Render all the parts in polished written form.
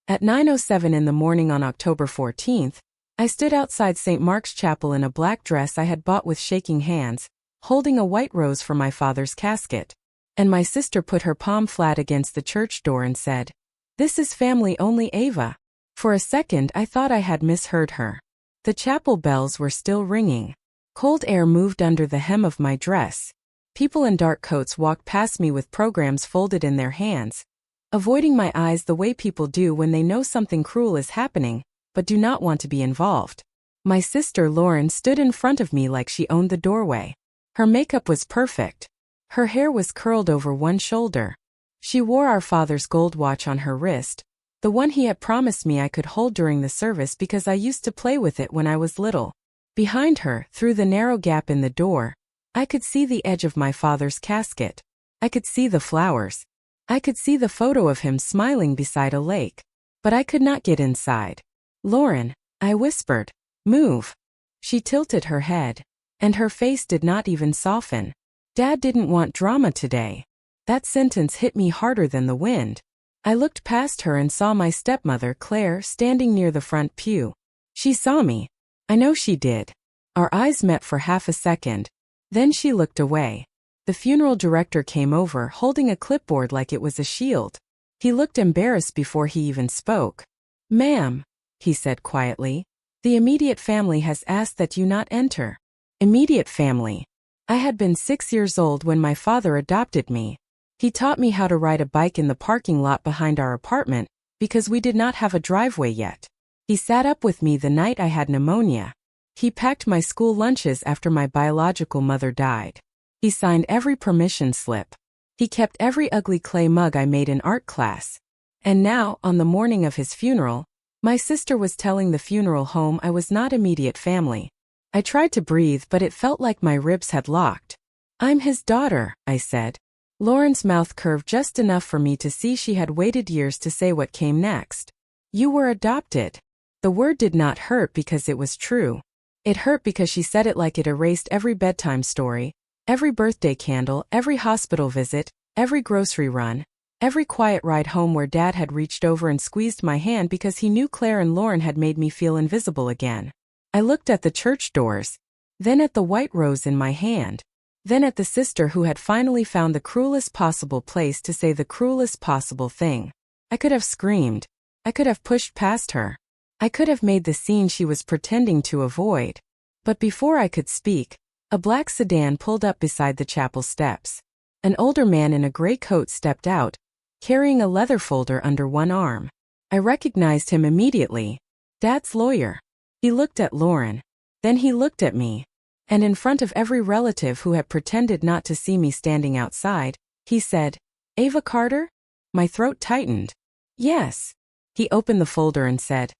At 9:07 in the morning on October 14th, I stood outside St. Mark's Chapel in a black dress I had bought with shaking hands, holding a white rose for my father's casket. And my sister put her palm flat against the church door and said, "This is family only, Ava." For a second I thought I had misheard her. The chapel bells were still ringing. Cold air moved under the hem of my dress. People in dark coats walked past me with programs folded in their hands, avoiding my eyes the way people do when they know something cruel is happening, but do not want to be involved. My sister Lauren stood in front of me like she owned the doorway. Her makeup was perfect. Her hair was curled over one shoulder. She wore our father's gold watch on her wrist, the one he had promised me I could hold during the service because I used to play with it when I was little. Behind her, through the narrow gap in the door, I could see the edge of my father's casket. I could see the flowers. I could see the photo of him smiling beside a lake. But I could not get inside. "Lauren," I whispered, "move." She tilted her head, and her face did not even soften. Dad didn't want drama today. That sentence hit me harder than the wind. I looked past her and saw my stepmother, Claire, standing near the front pew. She saw me. I know she did. Our eyes met for half a second. Then she looked away. The funeral director came over holding a clipboard like it was a shield. He looked embarrassed before he even spoke. "Ma'am," he said quietly, "the immediate family has asked that you not enter." Immediate family. I had been 6 years old when my father adopted me. He taught me how to ride a bike in the parking lot behind our apartment, because we did not have a driveway yet. He sat up with me the night I had pneumonia. He packed my school lunches after my biological mother died. He signed every permission slip. He kept every ugly clay mug I made in art class. And now, on the morning of his funeral, my sister was telling the funeral home I was not immediate family. I tried to breathe, but it felt like my ribs had locked. "I'm his daughter," I said. Lauren's mouth curved just enough for me to see she had waited years to say what came next. "You were adopted." The word did not hurt because it was true. It hurt because she said it like it erased every bedtime story, every birthday candle, every hospital visit, every grocery run, every quiet ride home where Dad had reached over and squeezed my hand because he knew Claire and Lauren had made me feel invisible again. I looked at the church doors, then at the white rose in my hand, then at the sister who had finally found the cruelest possible place to say the cruelest possible thing. I could have screamed. I could have pushed past her. I could have made the scene she was pretending to avoid. But before I could speak, a black sedan pulled up beside the chapel steps. An older man in a gray coat stepped out, carrying a leather folder under one arm. I recognized him immediately. Dad's lawyer. He looked at Lauren. Then he looked at me. And in front of every relative who had pretended not to see me standing outside, he said, "Ava Carter?" My throat tightened. "Yes." He opened the folder and said,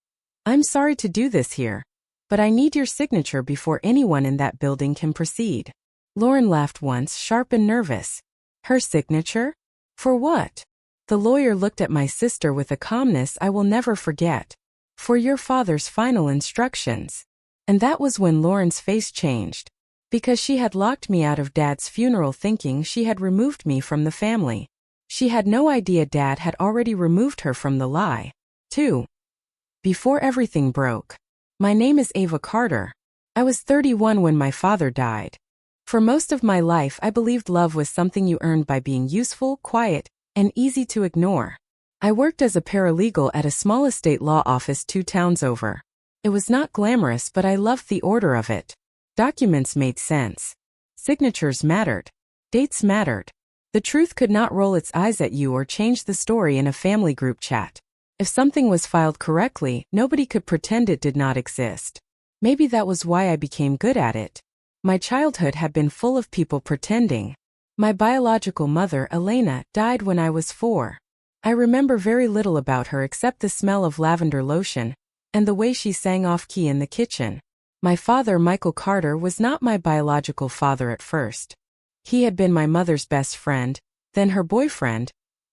"I'm sorry to do this here, but I need your signature before anyone in that building can proceed." Lauren laughed once, sharp and nervous. Her signature? For what? The lawyer looked at my sister with a calmness I will never forget. "For your father's final instructions." And that was when Lauren's face changed. Because she had locked me out of Dad's funeral thinking she had removed me from the family. She had no idea Dad had already removed her from the lie, too. Before everything broke. My name is Ava Carter. I was 31 when my father died. For most of my life I believed love was something you earned by being useful, quiet, and easy to ignore. I worked as a paralegal at a small estate law office 2 towns over. It was not glamorous, but I loved the order of it. Documents made sense. Signatures mattered. Dates mattered. The truth could not roll its eyes at you or change the story in a family group chat. If something was filed correctly, nobody could pretend it did not exist. Maybe that was why I became good at it. My childhood had been full of people pretending. My biological mother, Elena, died when I was 4. I remember very little about her except the smell of lavender lotion, and the way she sang off-key in the kitchen. My father, Michael Carter, was not my biological father at first. He had been my mother's best friend, then her boyfriend,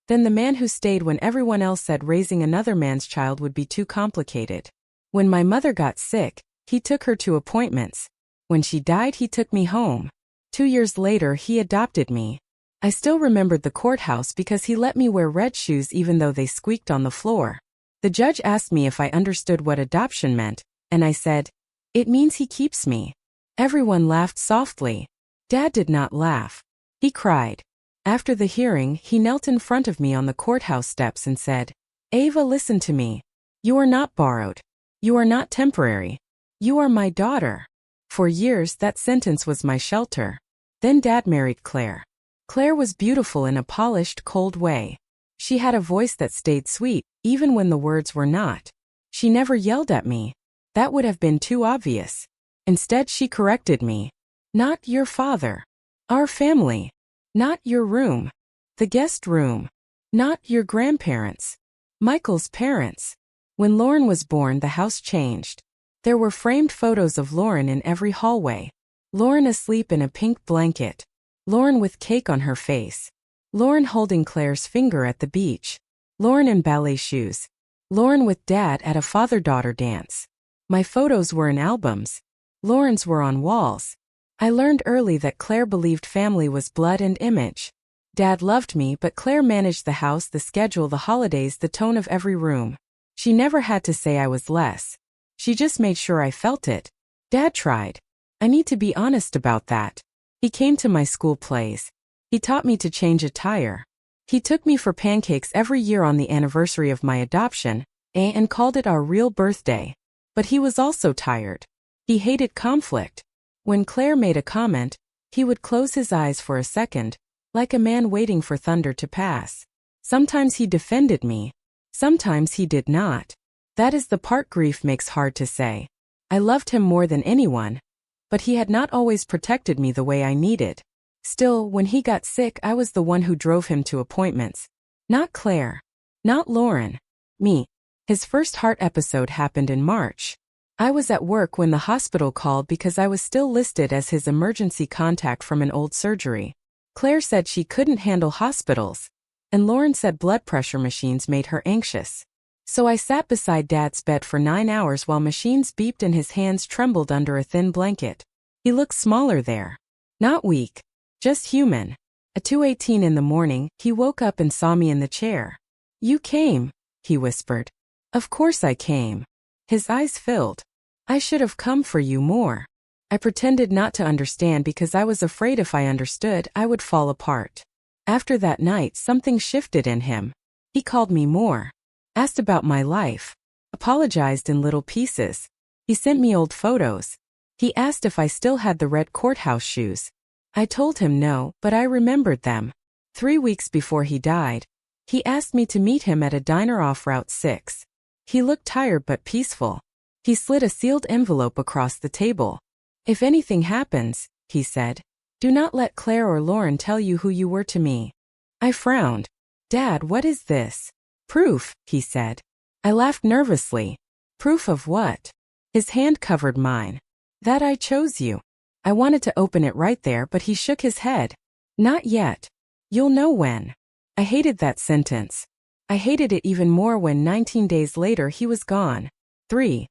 then the man who stayed when everyone else said raising another man's child would be too complicated. When my mother got sick, he took her to appointments. When she died, he took me home. 2 years later, he adopted me. I still remembered the courthouse because he let me wear red shoes even though they squeaked on the floor. The judge asked me if I understood what adoption meant, and I said, "It means he keeps me." Everyone laughed softly. Dad did not laugh. He cried. After the hearing, he knelt in front of me on the courthouse steps and said, "Ava, listen to me. You are not borrowed. You are not temporary. You are my daughter." For years, that sentence was my shelter. Then Dad married Claire. Claire was beautiful in a polished, cold way. She had a voice that stayed sweet, even when the words were not. She never yelled at me. That would have been too obvious. Instead, she corrected me. "Not your father. Our family. Not your room. The guest room. Not your grandparents. Michael's parents." When Lauren was born, the house changed. There were framed photos of Lauren in every hallway. Lauren asleep in a pink blanket. Lauren with cake on her face. Lauren holding Claire's finger at the beach. Lauren in ballet shoes. Lauren with Dad at a father-daughter dance. My photos were in albums. Lauren's were on walls. I learned early that Claire believed family was blood and image. Dad loved me, but Claire managed the house, the schedule, the holidays, the tone of every room. She never had to say I was less. She just made sure I felt it. Dad tried. I need to be honest about that. He came to my school plays. He taught me to change a tire. He took me for pancakes every year on the anniversary of my adoption, and called it our real birthday. But he was also tired. He hated conflict. When Claire made a comment, he would close his eyes for a second, like a man waiting for thunder to pass. Sometimes he defended me. Sometimes he did not. That is the part grief makes hard to say. I loved him more than anyone, but he had not always protected me the way I needed. Still, when he got sick, I was the one who drove him to appointments. Not Claire. Not Lauren. Me. His first heart episode happened in March. I was at work when the hospital called because I was still listed as his emergency contact from an old surgery. Claire said she couldn't handle hospitals, and Lauren said blood pressure machines made her anxious. So I sat beside Dad's bed for 9 hours while machines beeped and his hands trembled under a thin blanket. He looked smaller there. Not weak. Just human. At 2:18 in the morning, he woke up and saw me in the chair. "You came," he whispered. "Of course I came." His eyes filled. "I should have come for you more." I pretended not to understand because I was afraid if I understood, I would fall apart. After that night, something shifted in him. He called me more. Asked about my life. Apologized in little pieces. He sent me old photos. He asked if I still had the red courthouse shoes. I told him no, but I remembered them. 3 weeks before he died, he asked me to meet him at a diner off Route 6. He looked tired but peaceful. He slid a sealed envelope across the table. "If anything happens," he said, "do not let Claire or Lauren tell you who you were to me." I frowned. "Dad, what is this?" "Proof," he said. I laughed nervously. "Proof of what?" His hand covered mine. "That I chose you." I wanted to open it right there, but he shook his head. "Not yet. You'll know when." I hated that sentence. I hated it even more when 19 days later he was gone. 3.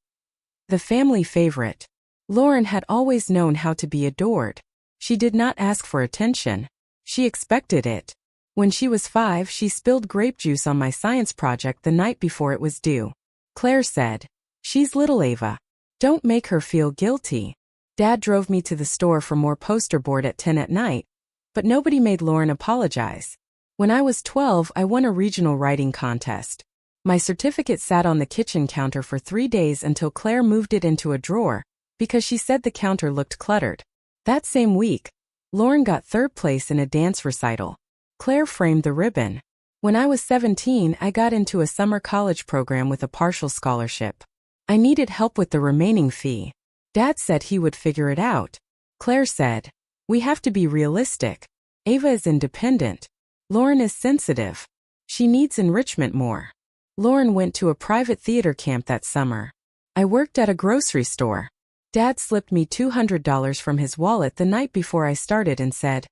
The family favorite. Lauren had always known how to be adored. She did not ask for attention. She expected it. When she was 5, she spilled grape juice on my science project the night before it was due. Claire said, "She's little Ava. Don't make her feel guilty." Dad drove me to the store for more poster board at 10 at night, but nobody made Lauren apologize. When I was 12, I won a regional writing contest. My certificate sat on the kitchen counter for 3 days until Claire moved it into a drawer, because she said the counter looked cluttered. That same week, Lauren got 3rd place in a dance recital. Claire framed the ribbon. When I was 17, I got into a summer college program with a partial scholarship. I needed help with the remaining fee. Dad said he would figure it out. Claire said, "We have to be realistic. Ava is independent. Lauren is sensitive. She needs enrichment more." Lauren went to a private theater camp that summer. I worked at a grocery store. Dad slipped me $200 from his wallet the night before I started and said,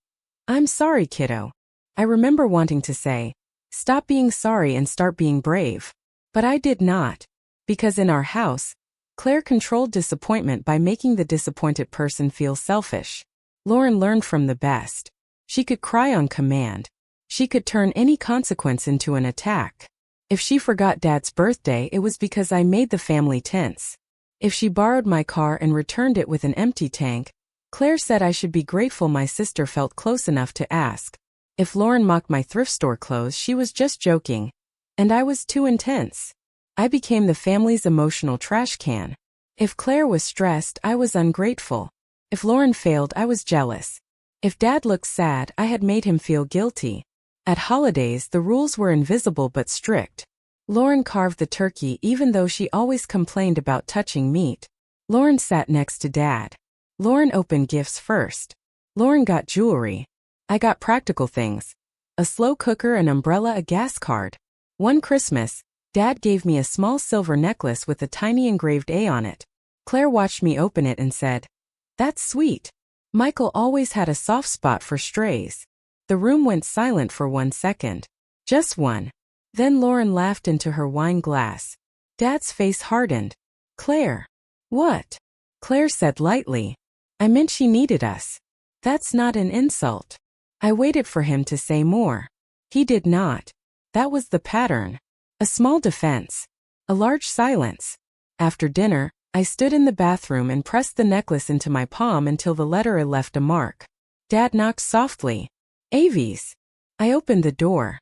"I'm sorry, kiddo." I remember wanting to say, "Stop being sorry and start being brave." But I did not. Because in our house, Claire controlled disappointment by making the disappointed person feel selfish. Lauren learned from the best. She could cry on command. She could turn any consequence into an attack. If she forgot Dad's birthday, it was because I made the family tense. If she borrowed my car and returned it with an empty tank, Claire said I should be grateful my sister felt close enough to ask. If Lauren mocked my thrift store clothes, she was just joking. And I was too intense. I became the family's emotional trash can. If Claire was stressed, I was ungrateful. If Lauren failed, I was jealous. If Dad looked sad, I had made him feel guilty. At holidays, the rules were invisible but strict. Lauren carved the turkey even though she always complained about touching meat. Lauren sat next to Dad. Lauren opened gifts first. Lauren got jewelry. I got practical things. A slow cooker, an umbrella, a gas card. One Christmas, Dad gave me a small silver necklace with a tiny engraved A on it. Claire watched me open it and said, "That's sweet." Michael always had a soft spot for strays. The room went silent for 1 second. Just one. Then Lauren laughed into her wine glass. Dad's face hardened. "Claire." "What?" Claire said lightly. "I meant she needed us." "That's not an insult." I waited for him to say more. He did not. That was the pattern. A small defense. A large silence. After dinner, I stood in the bathroom and pressed the necklace into my palm until the letter I left a mark. Dad knocked softly. "Avies." I opened the door.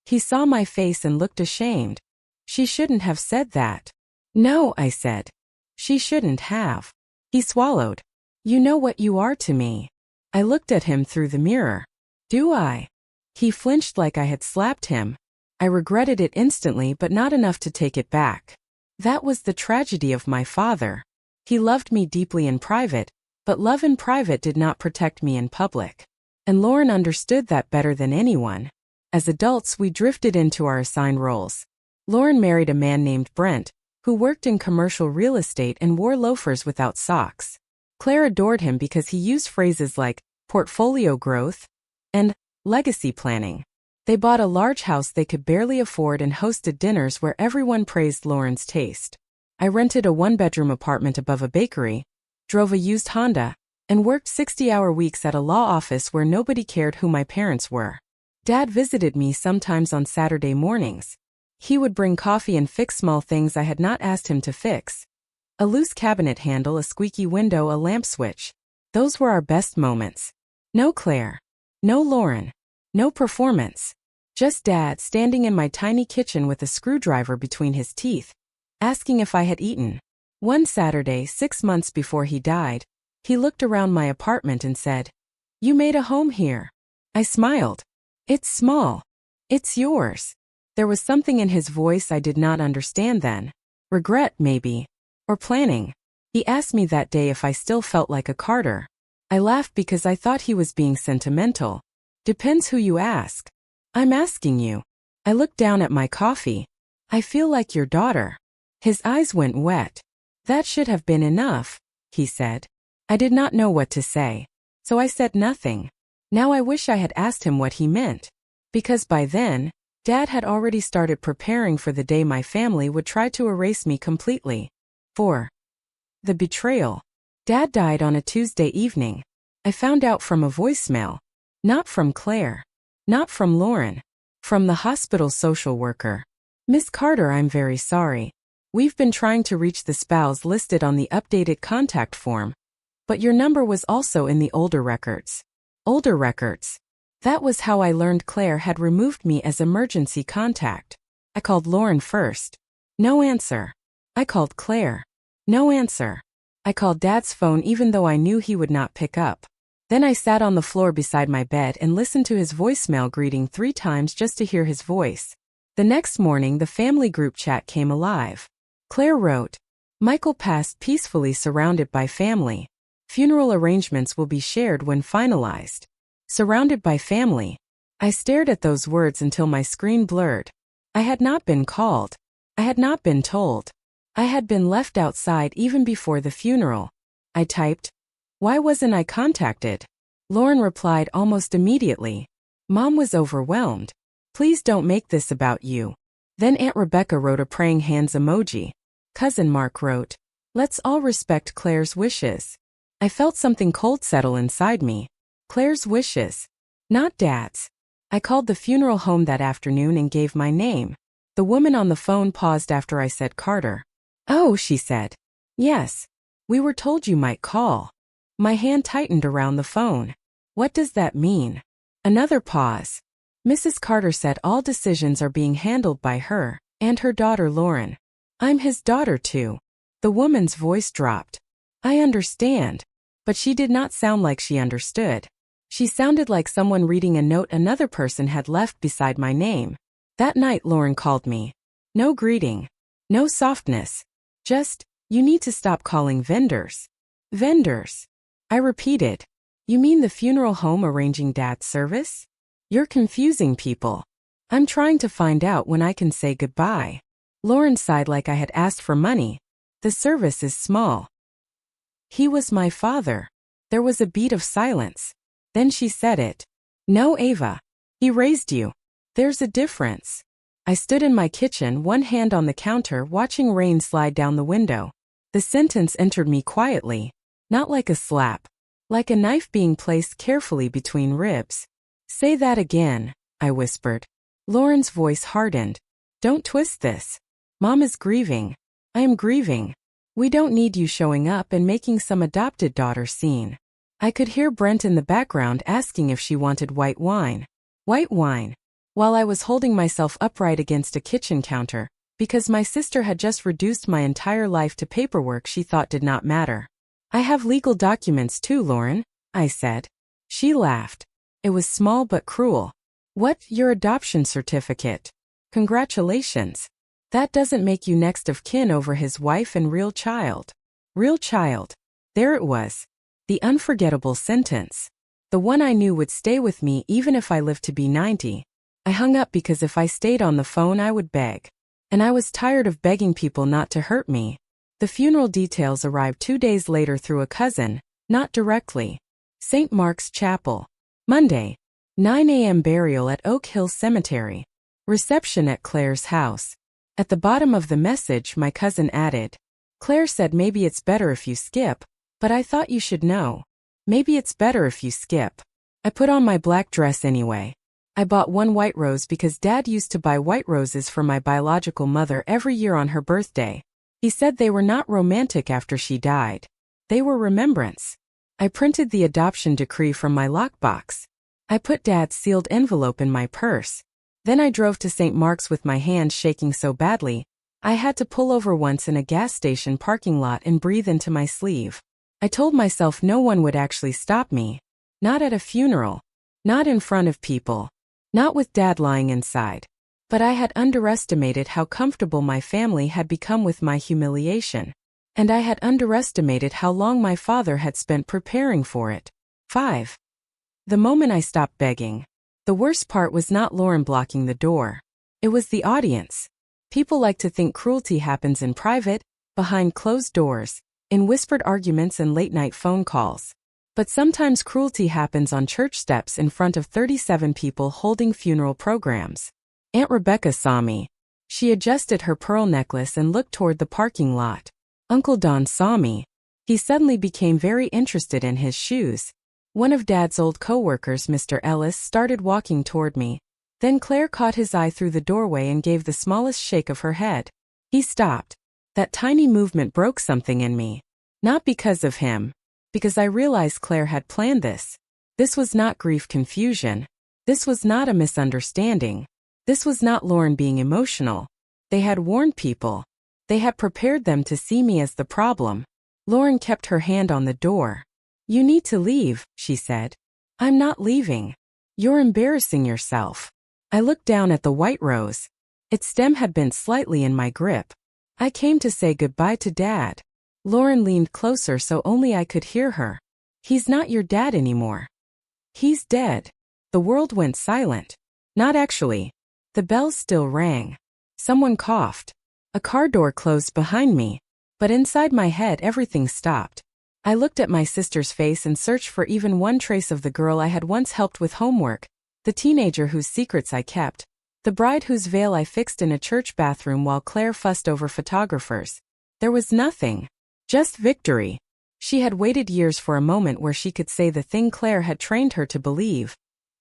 He saw my face and looked ashamed. "She shouldn't have said that." "No," I said. "She shouldn't have." He swallowed. "You know what you are to me." I looked at him through the mirror. "Do I?" He flinched like I had slapped him. I regretted it instantly, but not enough to take it back. That was the tragedy of my father. He loved me deeply in private, but love in private did not protect me in public. And Lauren understood that better than anyone. As adults, we drifted into our assigned roles. Lauren married a man named Brent, who worked in commercial real estate and wore loafers without socks. Claire adored him because he used phrases like portfolio growth and legacy planning. They bought a large house they could barely afford and hosted dinners where everyone praised Lauren's taste. I rented a one-bedroom apartment above a bakery, drove a used Honda, and worked 60-hour weeks at a law office where nobody cared who my parents were. Dad visited me sometimes on Saturday mornings. He would bring coffee and fix small things I had not asked him to fix. A loose cabinet handle, a squeaky window, a lamp switch. Those were our best moments. No Claire. No Lauren. No performance. Just Dad standing in my tiny kitchen with a screwdriver between his teeth, asking if I had eaten. One Saturday, 6 months before he died, he looked around my apartment and said, "You made a home here." I smiled. "It's small. It's yours." There was something in his voice I did not understand then. Regret, maybe. Or planning. He asked me that day if I still felt like a Carter. I laughed because I thought he was being sentimental. "Depends who you ask." "I'm asking you." I looked down at my coffee. "I feel like your daughter." His eyes went wet. "That should have been enough," he said. I did not know what to say, so I said nothing. Now I wish I had asked him what he meant. Because by then, Dad had already started preparing for the day my family would try to erase me completely. 4. The betrayal. Dad died on a Tuesday evening. I found out from a voicemail. Not from Claire. Not from Lauren. From the hospital social worker. "Miss Carter, I'm very sorry. We've been trying to reach the spouse listed on the updated contact form. But your number was also in the older records." Older records. That was how I learned Claire had removed me as emergency contact. I called Lauren first. No answer. I called Claire. No answer. I called Dad's phone even though I knew he would not pick up. Then I sat on the floor beside my bed and listened to his voicemail greeting 3 times just to hear his voice. The next morning, the family group chat came alive. Claire wrote, "Michael passed peacefully surrounded by family. Funeral arrangements will be shared when finalized." Surrounded by family. I stared at those words until my screen blurred. I had not been called. I had not been told. I had been left outside even before the funeral. I typed, "Why wasn't I contacted?" Lauren replied almost immediately, "Mom was overwhelmed. Please don't make this about you." Then Aunt Rebecca wrote a praying hands emoji. Cousin Mark wrote, "Let's all respect Claire's wishes." I felt something cold settle inside me. Claire's wishes. Not Dad's. I called the funeral home that afternoon and gave my name. The woman on the phone paused after I said Carter. Oh, she said. Yes. We were told you might call. My hand tightened around the phone. What does that mean? Another pause. Mrs. Carter said all decisions are being handled by her and her daughter Lauren. I'm his daughter too. The woman's voice dropped. I understand. But she did not sound like she understood. She sounded like someone reading a note another person had left beside my name. That night Lauren called me. No greeting. No softness. Just, you need to stop calling vendors. Vendors. I repeated. You mean the funeral home arranging Dad's service? You're confusing people. I'm trying to find out when I can say goodbye. Lauren sighed like I had asked for money. The service is small. He was my father. There was a beat of silence. Then she said it. No, Ava. He raised you. There's a difference. I stood in my kitchen, one hand on the counter, watching rain slide down the window. The sentence entered me quietly. Not like a slap. Like a knife being placed carefully between ribs. Say that again, I whispered. Lauren's voice hardened. Don't twist this. Mom is grieving. I am grieving. We don't need you showing up and making some adopted daughter scene. I could hear Brent in the background asking if she wanted white wine. White wine. While I was holding myself upright against a kitchen counter, because my sister had just reduced my entire life to paperwork she thought did not matter. I have legal documents too, Lauren, I said. She laughed. It was small but cruel. What, your adoption certificate? Congratulations. That doesn't make you next of kin over his wife and real child. Real child. There it was. The unforgettable sentence. The one I knew would stay with me even if I lived to be 90. I hung up because if I stayed on the phone I would beg. And I was tired of begging people not to hurt me. The funeral details arrived 2 days later through a cousin, not directly. St. Mark's Chapel. Monday. 9 a.m. burial at Oak Hill Cemetery. Reception at Claire's house. At the bottom of the message my cousin added. Claire said maybe it's better if you skip, but I thought you should know. Maybe it's better if you skip. I put on my black dress anyway. I bought one white rose because Dad used to buy white roses for my biological mother every year on her birthday. He said they were not romantic after she died. They were remembrance. I printed the adoption decree from my lockbox. I put Dad's sealed envelope in my purse. Then I drove to St. Mark's with my hands shaking so badly, I had to pull over once in a gas station parking lot and breathe into my sleeve. I told myself no one would actually stop me. Not at a funeral. Not in front of people. Not with Dad lying inside. But I had underestimated how comfortable my family had become with my humiliation. And I had underestimated how long my father had spent preparing for it. 5. The moment I stopped begging. The worst part was not Lauren blocking the door. It was the audience. People like to think cruelty happens in private, behind closed doors, in whispered arguments and late-night phone calls. But sometimes cruelty happens on church steps in front of 37 people holding funeral programs. Aunt Rebecca saw me. She adjusted her pearl necklace and looked toward the parking lot. Uncle Don saw me. He suddenly became very interested in his shoes. One of Dad's old co-workers, Mr. Ellis, started walking toward me. Then Claire caught his eye through the doorway and gave the smallest shake of her head. He stopped. That tiny movement broke something in me. Not because of him. Because I realized Claire had planned this. This was not grief confusion. This was not a misunderstanding. This was not Lauren being emotional. They had warned people. They had prepared them to see me as the problem. Lauren kept her hand on the door. You need to leave, she said. I'm not leaving. You're embarrassing yourself. I looked down at the white rose. Its stem had bent slightly in my grip. I came to say goodbye to Dad. Lauren leaned closer so only I could hear her. He's not your dad anymore. He's dead. The world went silent. Not actually. The bells still rang. Someone coughed. A car door closed behind me. But inside my head everything stopped. I looked at my sister's face and searched for even one trace of the girl I had once helped with homework, the teenager whose secrets I kept, the bride whose veil I fixed in a church bathroom while Claire fussed over photographers. There was nothing. Just victory. She had waited years for a moment where she could say the thing Claire had trained her to believe.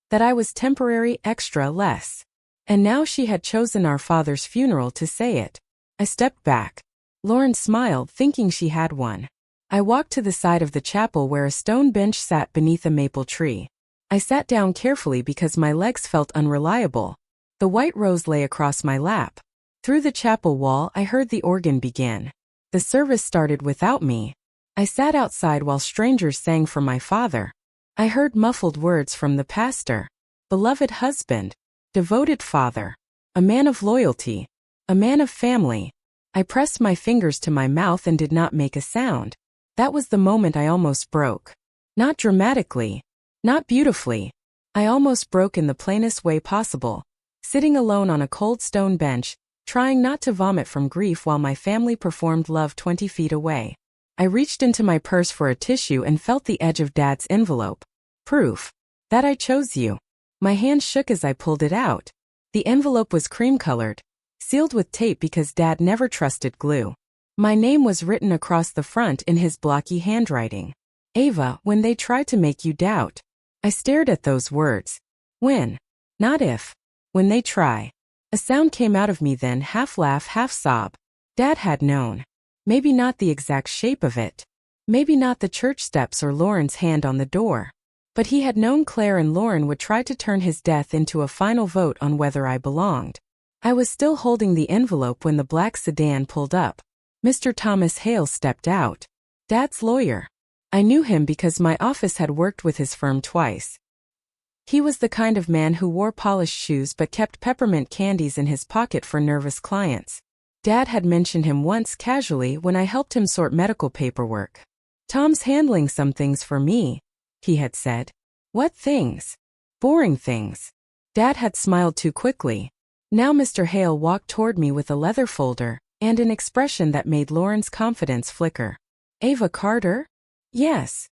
That I was temporary extra less. And now she had chosen our father's funeral to say it. I stepped back. Lauren smiled, thinking she had one. I walked to the side of the chapel where a stone bench sat beneath a maple tree. I sat down carefully because my legs felt unreliable. The white rose lay across my lap. Through the chapel wall, I heard the organ begin. The service started without me. I sat outside while strangers sang for my father. I heard muffled words from the pastor. Beloved husband, devoted father, a man of loyalty, a man of family. I pressed my fingers to my mouth and did not make a sound. That was the moment I almost broke. Not dramatically, not beautifully. I almost broke in the plainest way possible, sitting alone on a cold stone bench, trying not to vomit from grief while my family performed love 20 feet away. I reached into my purse for a tissue and felt the edge of Dad's envelope. Proof that I chose you. My hand shook as I pulled it out. The envelope was cream-colored, sealed with tape because Dad never trusted glue. My name was written across the front in his blocky handwriting. Ava, when they try to make you doubt. I stared at those words. When, not if. When they try. A sound came out of me then, half laugh, half sob. Dad had known. Maybe not the exact shape of it. Maybe not the church steps or Lauren's hand on the door. But he had known Claire and Lauren would try to turn his death into a final vote on whether I belonged. I was still holding the envelope when the black sedan pulled up. Mr. Thomas Hale stepped out. Dad's lawyer. I knew him because my office had worked with his firm twice. He was the kind of man who wore polished shoes but kept peppermint candies in his pocket for nervous clients. Dad had mentioned him once casually when I helped him sort medical paperwork. Tom's handling some things for me, he had said. What things? Boring things. Dad had smiled too quickly. Now Mr. Hale walked toward me with a leather folder and an expression that made Lauren's confidence flicker. Ava Carter? Yes.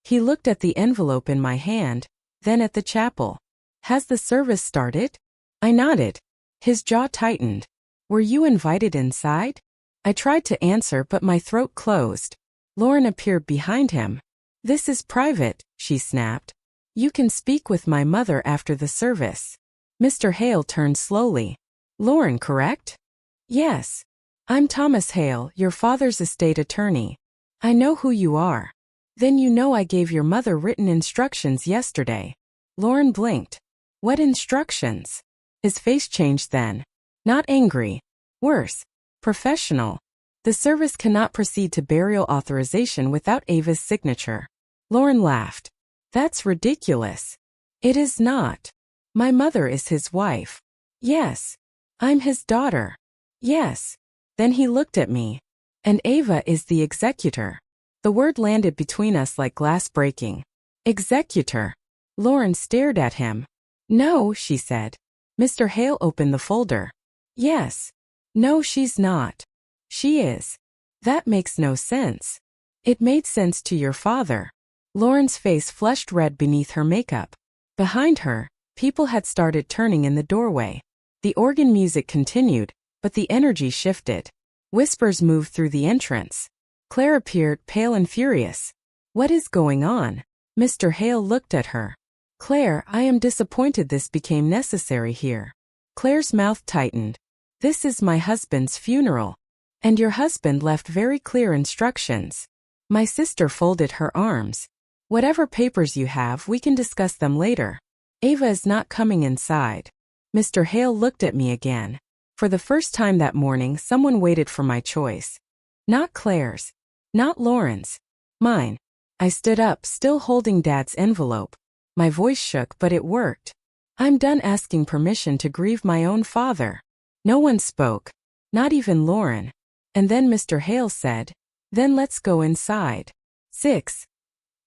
He looked at the envelope in my hand, then at the chapel. Has the service started? I nodded. His jaw tightened. Were you invited inside? I tried to answer but my throat closed. Lauren appeared behind him. This is private, she snapped. You can speak with my mother after the service. Mr. Hale turned slowly. Lauren, correct? Yes. I'm Thomas Hale, your father's estate attorney. I know who you are. Then you know I gave your mother written instructions yesterday. Lauren blinked. What instructions? His face changed then. Not angry. Worse. Professional. The service cannot proceed to burial authorization without Ava's signature. Lauren laughed. That's ridiculous. It is not. My mother is his wife. Yes. I'm his daughter. Yes. Then he looked at me. And Ava is the executor. The word landed between us like glass breaking. Executor. Lauren stared at him. No, she said. Mr. Hale opened the folder. Yes. No, she's not. She is. That makes no sense. It made sense to your father. Lauren's face flushed red beneath her makeup. Behind her, people had started turning in the doorway. The organ music continued, but the energy shifted. Whispers moved through the entrance. Claire appeared, pale and furious. What is going on? Mr. Hale looked at her. Claire, I am disappointed this became necessary here. Claire's mouth tightened. This is my husband's funeral. And your husband left very clear instructions. My sister folded her arms. Whatever papers you have, we can discuss them later. Ava is not coming inside. Mr. Hale looked at me again. For the first time that morning, someone waited for my choice. Not Claire's. Not Lauren's. Mine. I stood up, still holding Dad's envelope. My voice shook, but it worked. I'm done asking permission to grieve my own father. No one spoke. Not even Lauren. And then Mr. Hale said, then let's go inside. 6.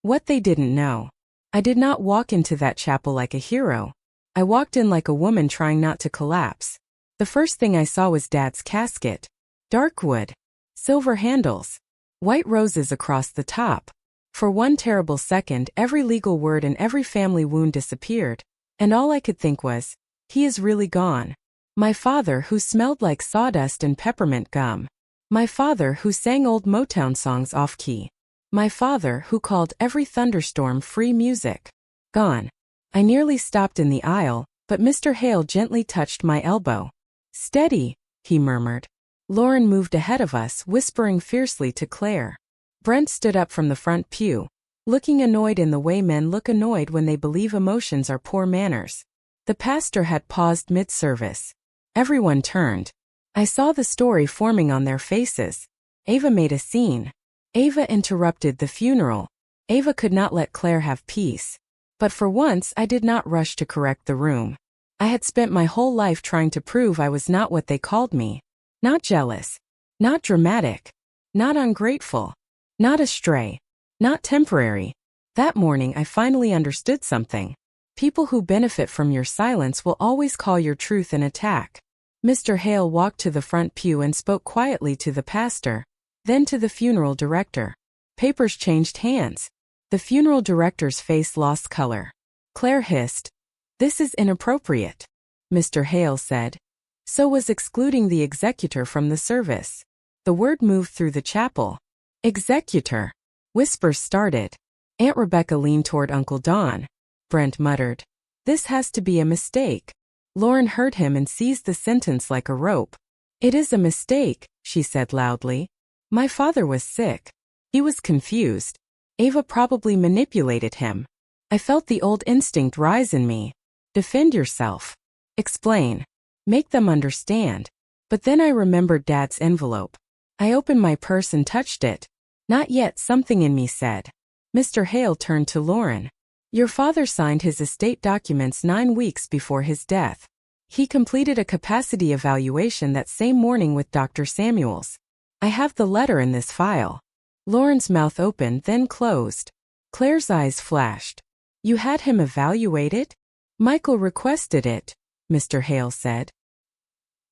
What they didn't know. I did not walk into that chapel like a hero. I walked in like a woman trying not to collapse. The first thing I saw was Dad's casket. Dark wood. Silver handles. White roses across the top. For one terrible second, every legal word and every family wound disappeared, and all I could think was, he is really gone. My father who smelled like sawdust and peppermint gum. My father who sang old Motown songs off-key. My father who called every thunderstorm free music. Gone. I nearly stopped in the aisle, but Mr. Hale gently touched my elbow. "Steady," he murmured. Lauren moved ahead of us, whispering fiercely to Claire. Brent stood up from the front pew, looking annoyed in the way men look annoyed when they believe emotions are poor manners. The pastor had paused mid-service. Everyone turned. I saw the story forming on their faces. Ava made a scene. Ava interrupted the funeral. Ava could not let Claire have peace. But for once I did not rush to correct the room. I had spent my whole life trying to prove I was not what they called me. Not jealous. Not dramatic. Not ungrateful. Not astray. Not temporary. That morning I finally understood something. People who benefit from your silence will always call your truth an attack. Mr. Hale walked to the front pew and spoke quietly to the pastor, then to the funeral director. Papers changed hands. The funeral director's face lost color. Claire hissed, "This is inappropriate." Mr. Hale said, "So was excluding the executor from the service." The word moved through the chapel. "Executor." Whispers started. Aunt Rebecca leaned toward Uncle Don. Brent muttered, "This has to be a mistake." Lauren heard him and seized the sentence like a rope. "It is a mistake," she said loudly. "My father was sick. He was confused. Ava probably manipulated him." I felt the old instinct rise in me. Defend yourself. Explain. Make them understand. But then I remembered Dad's envelope. I opened my purse and touched it. "Not yet," something in me said. Mr. Hale turned to Lauren. "Your father signed his estate documents 9 weeks before his death. He completed a capacity evaluation that same morning with Dr. Samuels. I have the letter in this file." Lauren's mouth opened, then closed. Claire's eyes flashed. "You had him evaluated?" "Michael requested it," Mr. Hale said.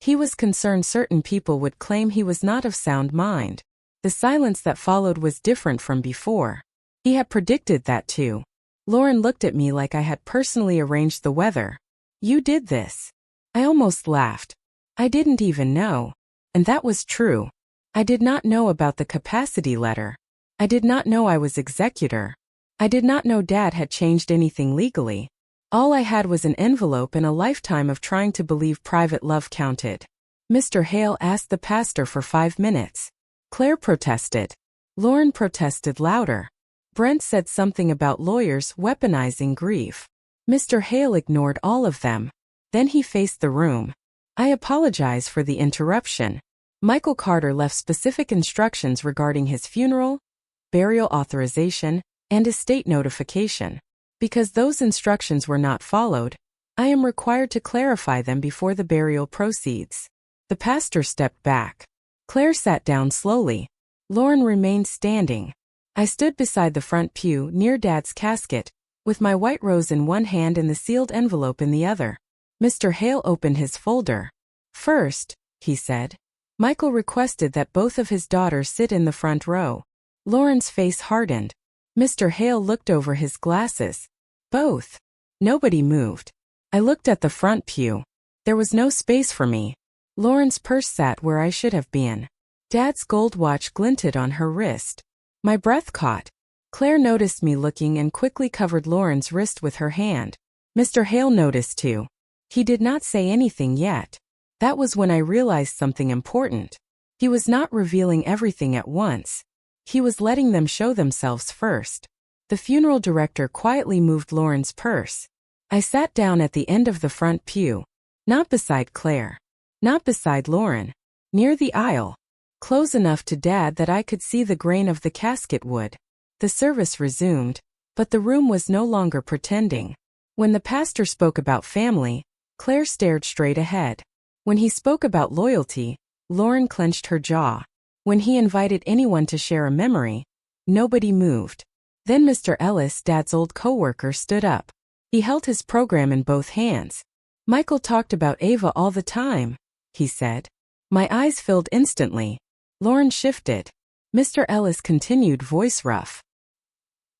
He was concerned certain people would claim he was not of sound mind. The silence that followed was different from before. He had predicted that too. Lauren looked at me like I had personally arranged the weather. "You did this." I almost laughed. I didn't even know. And that was true. I did not know about the capacity letter. I did not know I was executor. I did not know Dad had changed anything legally. All I had was an envelope and a lifetime of trying to believe private love counted. Mr. Hale asked the pastor for 5 minutes. Claire protested. Lauren protested louder. Brent said something about lawyers weaponizing grief. Mr. Hale ignored all of them. Then he faced the room. "I apologize for the interruption. Michael Carter left specific instructions regarding his funeral, burial authorization, and estate notification. Because those instructions were not followed, I am required to clarify them before the burial proceeds." The pastor stepped back. Claire sat down slowly. Lauren remained standing. I stood beside the front pew near Dad's casket, with my white rose in one hand and the sealed envelope in the other. Mr. Hale opened his folder. "First," he said, "Michael requested that both of his daughters sit in the front row." Lauren's face hardened. Mr. Hale looked over his glasses. "Both." Nobody moved. I looked at the front pew. There was no space for me. Lauren's purse sat where I should have been. Dad's gold watch glinted on her wrist. My breath caught. Claire noticed me looking and quickly covered Lauren's wrist with her hand. Mr. Hale noticed too. He did not say anything yet. That was when I realized something important. He was not revealing everything at once. He was letting them show themselves first. The funeral director quietly moved Lauren's purse. I sat down at the end of the front pew. Not beside Claire. Not beside Lauren. Near the aisle. Close enough to Dad that I could see the grain of the casket wood. The service resumed, but the room was no longer pretending. When the pastor spoke about family, Claire stared straight ahead. When he spoke about loyalty, Lauren clenched her jaw. When he invited anyone to share a memory, nobody moved. Then Mr. Ellis, Dad's old co-worker, stood up. He held his program in both hands. "Michael talked about Ava all the time," he said. My eyes filled instantly. Lauren shifted. Mr. Ellis continued, voice rough.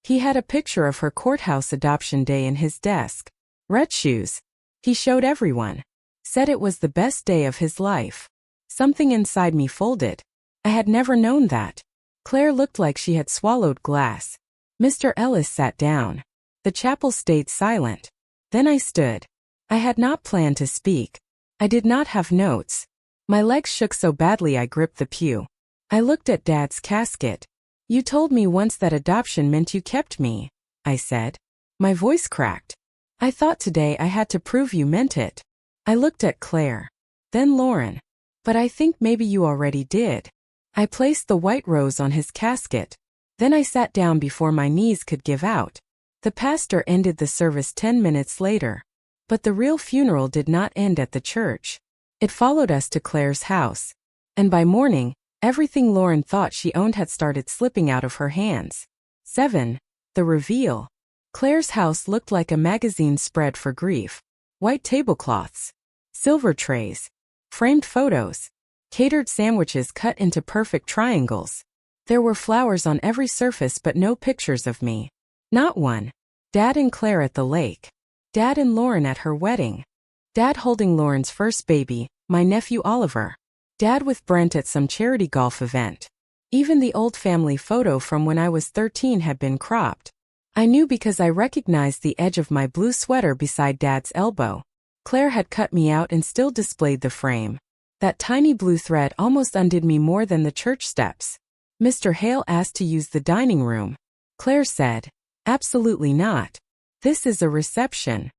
He had a picture of her courthouse adoption day in his desk. Red shoes. He showed everyone. Said it was the best day of his life. Something inside me folded. I had never known that. Claire looked like she had swallowed glass. Mr. Ellis sat down. The chapel stayed silent. Then I stood. I had not planned to speak. I did not have notes. My legs shook so badly I gripped the pew. I looked at Dad's casket. You told me once that adoption meant you kept me, I said. My voice cracked. I thought today I had to prove you meant it. I looked at Claire. Then Lauren. But I think maybe you already did. I placed the white rose on his casket. Then I sat down before my knees could give out. The pastor ended the service 10 minutes later. But the real funeral did not end at the church. It followed us to Claire's house. And by morning, everything Lauren thought she owned had started slipping out of her hands. 7. The reveal. Claire's house looked like a magazine spread for grief. White tablecloths. Silver trays. Framed photos. Catered sandwiches cut into perfect triangles. There were flowers on every surface but no pictures of me. Not one. Dad and Claire at the lake. Dad and Lauren at her wedding. Dad holding Lauren's first baby, my nephew Oliver. Dad with Brent at some charity golf event. Even the old family photo from when I was 13 had been cropped. I knew because I recognized the edge of my blue sweater beside Dad's elbow. Claire had cut me out and still displayed the frame. That tiny blue thread almost undid me more than the church steps. Mr. Hale asked to use the dining room. Claire said, "Absolutely not. This is a reception."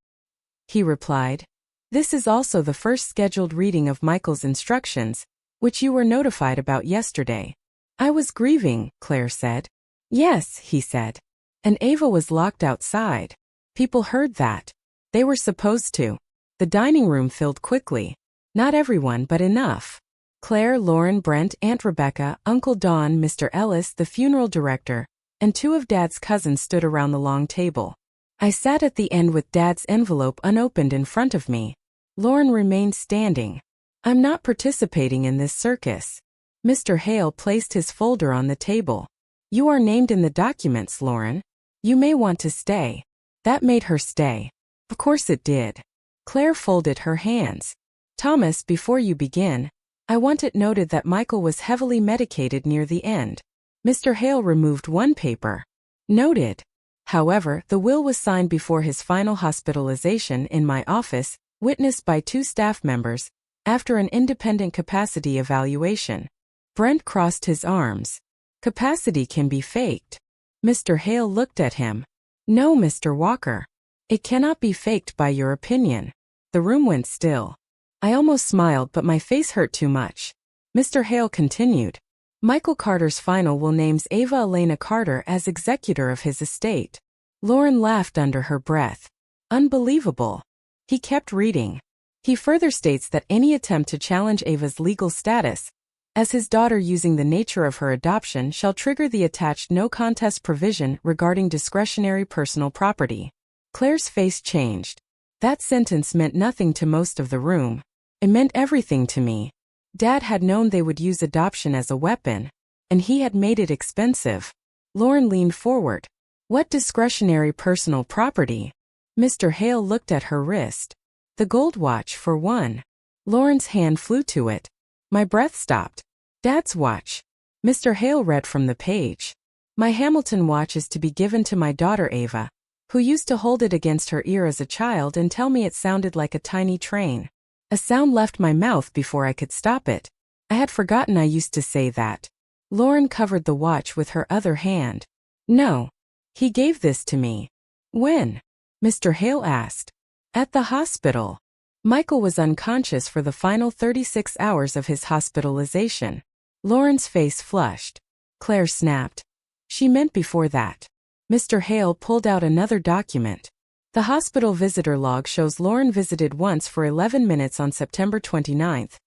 He replied, "This is also the first scheduled reading of Michael's instructions, which you were notified about yesterday." I was grieving, Claire said. "Yes," he said. And Ava was locked outside. People heard that. They were supposed to. The dining room filled quickly. Not everyone, but enough. Claire, Lauren, Brent, Aunt Rebecca, Uncle Don, Mr. Ellis, the funeral director, and 2 of Dad's cousins stood around the long table. I sat at the end with Dad's envelope unopened in front of me. Lauren remained standing. "I'm not participating in this circus." Mr. Hale placed his folder on the table. "You are named in the documents, Lauren. You may want to stay." That made her stay. Of course it did. Claire folded her hands. "Thomas, before you begin, I want it noted that Michael was heavily medicated near the end." Mr. Hale removed one paper. "Noted." However, the will was signed before his final hospitalization in my office, witnessed by 2 staff members, after an independent capacity evaluation. Brent crossed his arms. "Capacity can be faked." Mr. Hale looked at him. "No, Mr. Walker. It cannot be faked by your opinion." The room went still. I almost smiled, but my face hurt too much. Mr. Hale continued. "Michael Carter's final will names Ava Elena Carter as executor of his estate." Lauren laughed under her breath. "Unbelievable." He kept reading. He further states that any attempt to challenge Ava's legal status as his daughter using the nature of her adoption shall trigger the attached no contest provision regarding discretionary personal property. Claire's face changed. That sentence meant nothing to most of the room. It meant everything to me. Dad had known they would use adoption as a weapon, and he had made it expensive. Lauren leaned forward. "What discretionary personal property?" Mr. Hale looked at her wrist. "The gold watch, for one." Lauren's hand flew to it. My breath stopped. "Dad's watch." Mr. Hale read from the page. "My Hamilton watch is to be given to my daughter Ava, who used to hold it against her ear as a child and tell me it sounded like a tiny train. A sound left my mouth before I could stop it. I had forgotten I used to say that." Lauren covered the watch with her other hand. "No. He gave this to me." "When?" Mr. Hale asked. "At the hospital." Michael was unconscious for the final 36 hours of his hospitalization. Lauren's face flushed. Claire snapped. "She meant before that." Mr. Hale pulled out another document. The hospital visitor log shows Lauren visited once for 11 minutes on September 29th.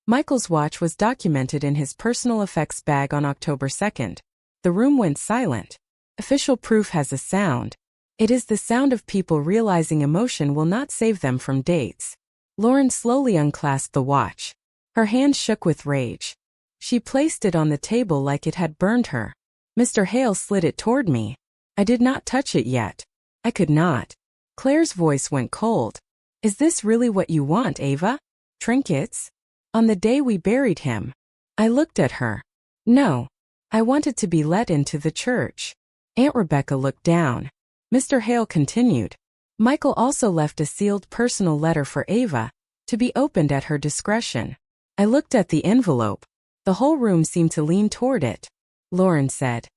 Michael's watch was documented in his personal effects bag on October 2nd. The room went silent. Official proof has a sound. It is the sound of people realizing emotion will not save them from dates. Lauren slowly unclasped the watch. Her hands shook with rage. She placed it on the table like it had burned her. Mr. Hale slid it toward me. I did not touch it yet. I could not. Claire's voice went cold. "Is this really what you want, Ava? Trinkets? On the day we buried him?" I looked at her. "No. I wanted to be let into the church." Aunt Rebecca looked down. Mr. Hale continued. Michael also left a sealed personal letter for Ava, to be opened at her discretion. I looked at the envelope. The whole room seemed to lean toward it. Lauren said,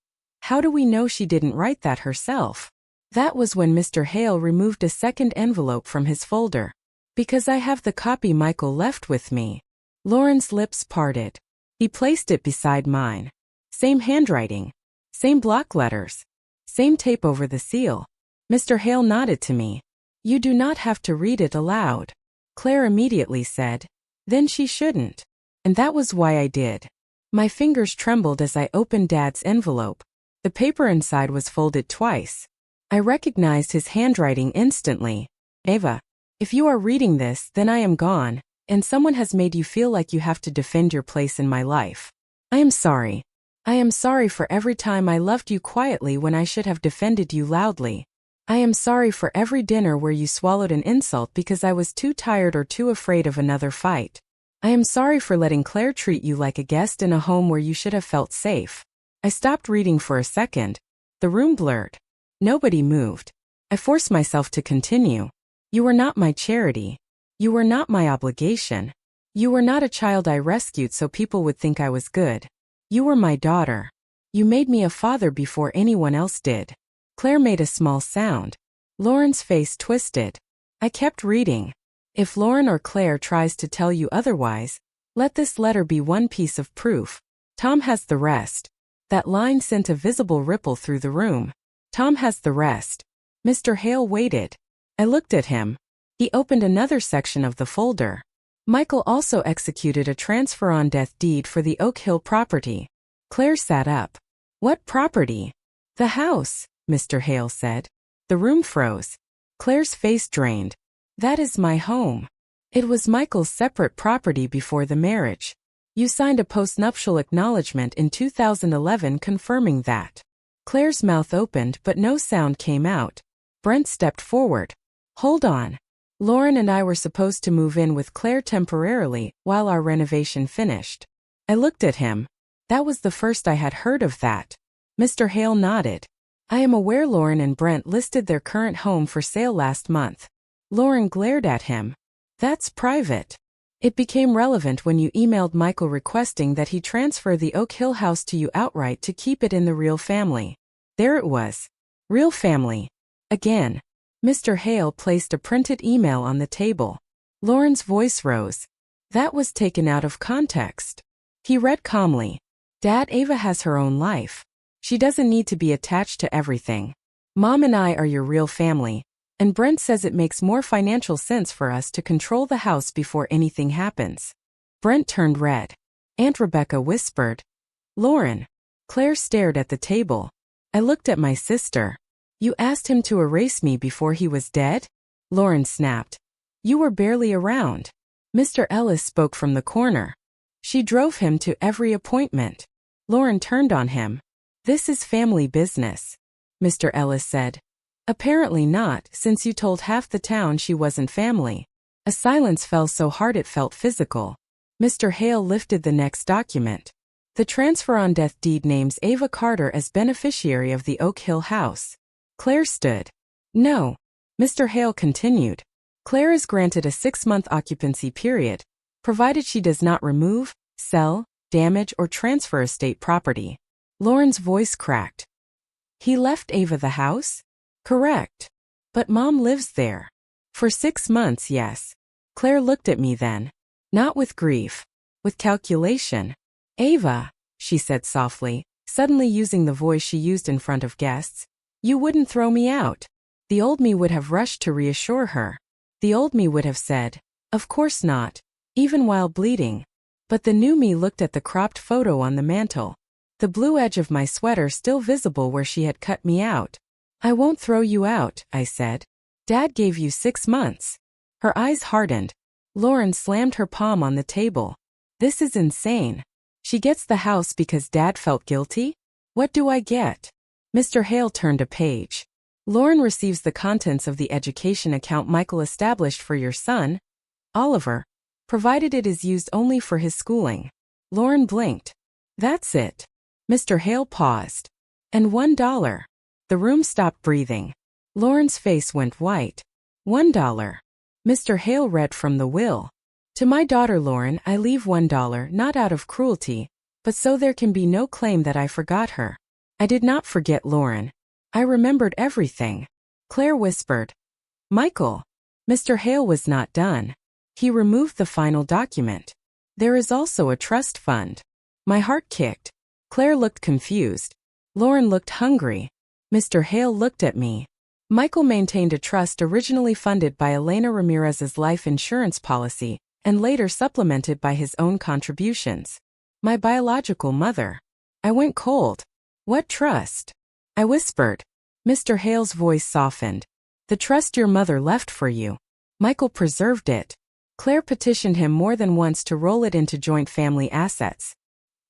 "How do we know she didn't write that herself?" That was when Mr. Hale removed a second envelope from his folder. "Because I have the copy Michael left with me." Lauren's lips parted. He placed it beside mine. Same handwriting. Same block letters. Same tape over the seal. Mr. Hale nodded to me. "You do not have to read it aloud." Claire immediately said, "Then she shouldn't." And that was why I did. My fingers trembled as I opened Dad's envelope. The paper inside was folded twice. I recognized his handwriting instantly. "Ava, if you are reading this, then I am gone, and someone has made you feel like you have to defend your place in my life. I am sorry. I am sorry for every time I loved you quietly when I should have defended you loudly. I am sorry for every dinner where you swallowed an insult because I was too tired or too afraid of another fight. I am sorry for letting Claire treat you like a guest in a home where you should have felt safe." I stopped reading for a second. The room blurred. Nobody moved. I forced myself to continue. "You were not my charity. You were not my obligation. You were not a child I rescued so people would think I was good. You were my daughter. You made me a father before anyone else did." Claire made a small sound. Lauren's face twisted. I kept reading. "If Lauren or Claire tries to tell you otherwise, let this letter be one piece of proof. Tom has the rest." That line sent a visible ripple through the room. "Tom has the rest." Mr. Hale waited. I looked at him. He opened another section of the folder. Michael also executed a transfer on death deed for the Oak Hill property. Claire sat up. "What property?" "The house," Mr. Hale said. The room froze. Claire's face drained. "That is my home. It was Michael's separate property before the marriage. You signed a postnuptial acknowledgement in 2011 confirming that." Claire's mouth opened but no sound came out. Brent stepped forward. "Hold on. Lauren and I were supposed to move in with Claire temporarily while our renovation finished." I looked at him. That was the first I had heard of that. Mr. Hale nodded. "I am aware Lauren and Brent listed their current home for sale last month." Lauren glared at him. "That's private. It became relevant when you emailed Michael requesting that he transfer the Oak Hill house to you outright to keep it in the real family." There it was. Real family. Again. Mr. Hale placed a printed email on the table. Lauren's voice rose. "That was taken out of context." He read calmly. "Dad, Ava has her own life. She doesn't need to be attached to everything. Mom and I are your real family, and Brent says it makes more financial sense for us to control the house before anything happens." Brent turned red. Aunt Rebecca whispered, "Lauren." Claire stared at the table. I looked at my sister. "You asked him to erase me before he was dead?" Lauren snapped. "You were barely around." Mr. Ellis spoke from the corner. "She drove him to every appointment." Lauren turned on him. "This is family business," Mr. Ellis said. "Apparently not, since you told half the town she wasn't family." A silence fell so hard it felt physical. Mr. Hale lifted the next document. "The transfer on death deed names Ava Carter as beneficiary of the Oak Hill house." Claire stood. "No." Mr. Hale continued. "Claire is granted a 6-month occupancy period, provided she does not remove, sell, damage, or transfer estate property." Lauren's voice cracked. "He left Ava the house?" "Correct. But Mom lives there." "For 6 months, yes." Claire looked at me then. Not with grief. With calculation. "Ava," she said softly, suddenly using the voice she used in front of guests, "you wouldn't throw me out." The old me would have rushed to reassure her. The old me would have said, "Of course not," even while bleeding. But the new me looked at the cropped photo on the mantel. The blue edge of my sweater still visible where she had cut me out. "I won't throw you out," I said. "Dad gave you 6 months." Her eyes hardened. Lauren slammed her palm on the table. "This is insane. She gets the house because Dad felt guilty? What do I get?" Mr. Hale turned a page. "Lauren receives the contents of the education account Michael established for your son, Oliver, provided it is used only for his schooling." Lauren blinked. "That's it." Mr. Hale paused. "And $1. The room stopped breathing. Lauren's face went white. $1. Mr. Hale read from the will. To my daughter Lauren, I leave $1 not out of cruelty, but so there can be no claim that I forgot her. I did not forget Lauren. I remembered everything. Claire whispered. Michael. Mr. Hale was not done. He removed the final document. There is also a trust fund. My heart kicked. Claire looked confused. Lauren looked hungry. Mr. Hale looked at me. Michael maintained a trust originally funded by Elena Ramirez's life insurance policy and later supplemented by his own contributions. My biological mother. I went cold. What trust? I whispered. Mr. Hale's voice softened. The trust your mother left for you. Michael preserved it. Claire petitioned him more than once to roll it into joint family assets.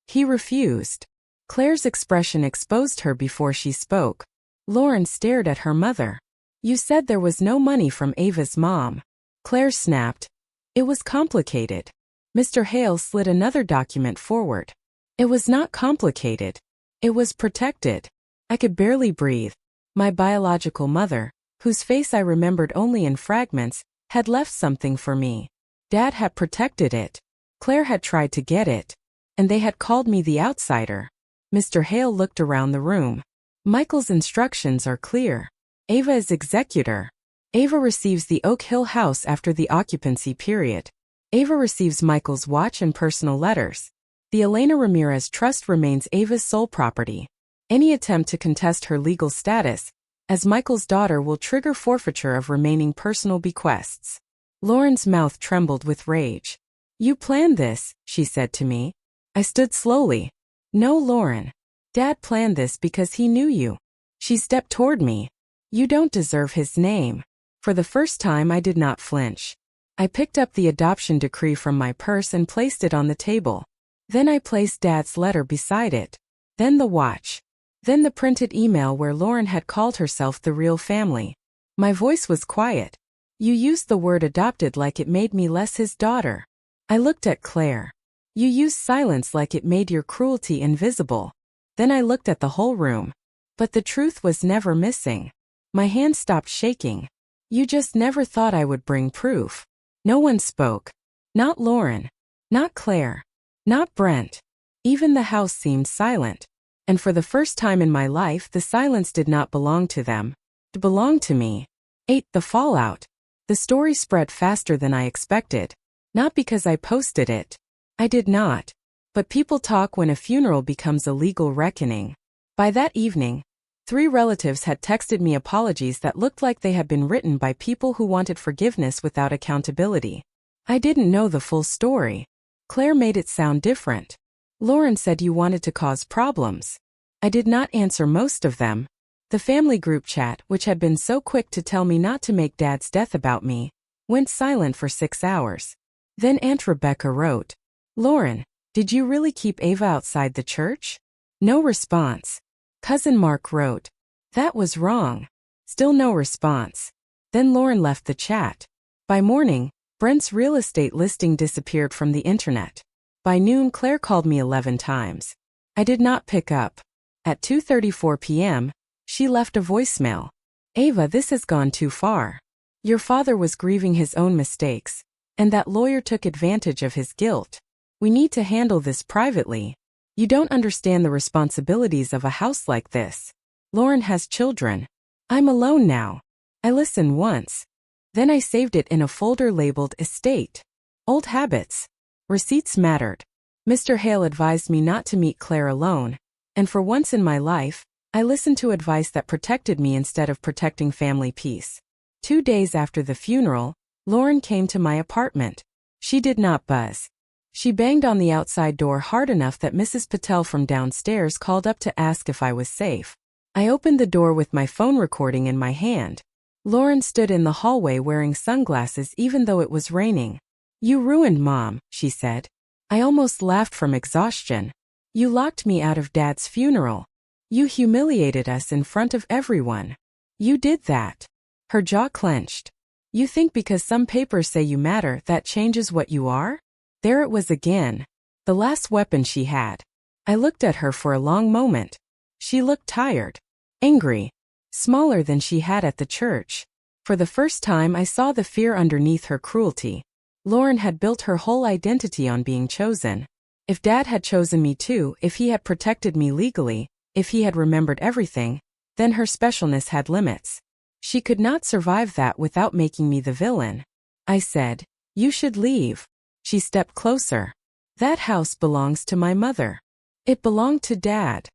He refused. Claire's expression exposed her before she spoke. Lauren stared at her mother. You said there was no money from Ava's mom. Claire snapped. It was complicated. Mr. Hale slid another document forward. It was not complicated. It was protected. I could barely breathe. My biological mother, whose face I remembered only in fragments, had left something for me. Dad had protected it. Claire had tried to get it. And they had called me the outsider. Mr. Hale looked around the room. Michael's instructions are clear. Ava is executor. Ava receives the Oak Hill house after the occupancy period. Ava receives Michael's watch and personal letters. The Elena Ramirez trust remains Ava's sole property. Any attempt to contest her legal status, as Michael's daughter, will trigger forfeiture of remaining personal bequests. Lauren's mouth trembled with rage. You planned this, she said to me. I stood slowly. No, Lauren. Dad planned this because he knew you. She stepped toward me. You don't deserve his name. For the first time I did not flinch. I picked up the adoption decree from my purse and placed it on the table. Then I placed Dad's letter beside it. Then the watch. Then the printed email where Lauren had called herself the real family. My voice was quiet. You used the word adopted like it made me less his daughter. I looked at Claire. You used silence like it made your cruelty invisible. Then I looked at the whole room. But the truth was never missing. My hand stopped shaking. You just never thought I would bring proof. No one spoke. Not Lauren. Not Claire. Not Brent. Even the house seemed silent. And for the first time in my life, the silence did not belong to them. It belonged to me. 8. The fallout. The story spread faster than I expected. Not because I posted it. I did not. But people talk when a funeral becomes a legal reckoning. By that evening, 3 relatives had texted me apologies that looked like they had been written by people who wanted forgiveness without accountability. I didn't know the full story. Claire made it sound different. Lauren said you wanted to cause problems. I did not answer most of them. The family group chat, which had been so quick to tell me not to make Dad's death about me, went silent for 6 hours. Then Aunt Rebecca wrote, Lauren, did you really keep Ava outside the church? No response. Cousin Mark wrote, that was wrong. Still no response. Then Lauren left the chat. By morning, Brent's real estate listing disappeared from the internet. By noon, Claire called me 11 times. I did not pick up. At 2:34 p.m., she left a voicemail. Ava, this has gone too far. Your father was grieving his own mistakes, and that lawyer took advantage of his guilt. We need to handle this privately. You don't understand the responsibilities of a house like this. Lauren has children. I'm alone now. I listened once. Then I saved it in a folder labeled Estate. Old habits. Receipts mattered. Mr. Hale advised me not to meet Claire alone, and for once in my life, I listened to advice that protected me instead of protecting family peace. 2 days after the funeral, Lauren came to my apartment. She did not buzz. She banged on the outside door hard enough that Mrs. Patel from downstairs called up to ask if I was safe. I opened the door with my phone recording in my hand. Lauren stood in the hallway wearing sunglasses even though it was raining. You ruined Mom, she said. I almost laughed from exhaustion. You locked me out of Dad's funeral. You humiliated us in front of everyone. You did that. Her jaw clenched. You think because some papers say you matter, that changes what you are? There it was again. The last weapon she had. I looked at her for a long moment. She looked tired. Angry. Smaller than she had at the church. For the first time I saw the fear underneath her cruelty. Lauren had built her whole identity on being chosen. If Dad had chosen me too, if he had protected me legally, if he had remembered everything, then her specialness had limits. She could not survive that without making me the villain. I said, "You should leave." She stepped closer. "That house belongs to my mother. It belonged to Dad.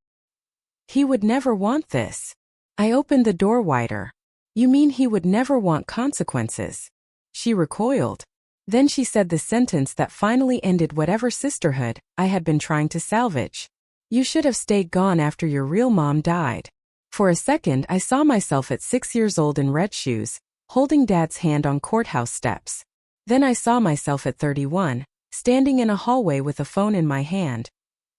He would never want this." I opened the door wider. "You mean he would never want consequences?" She recoiled. Then she said the sentence that finally ended whatever sisterhood I had been trying to salvage. "You should have stayed gone after your real mom died." For a second I saw myself at 6 years old in red shoes, holding Dad's hand on courthouse steps. Then I saw myself at 31, standing in a hallway with a phone in my hand,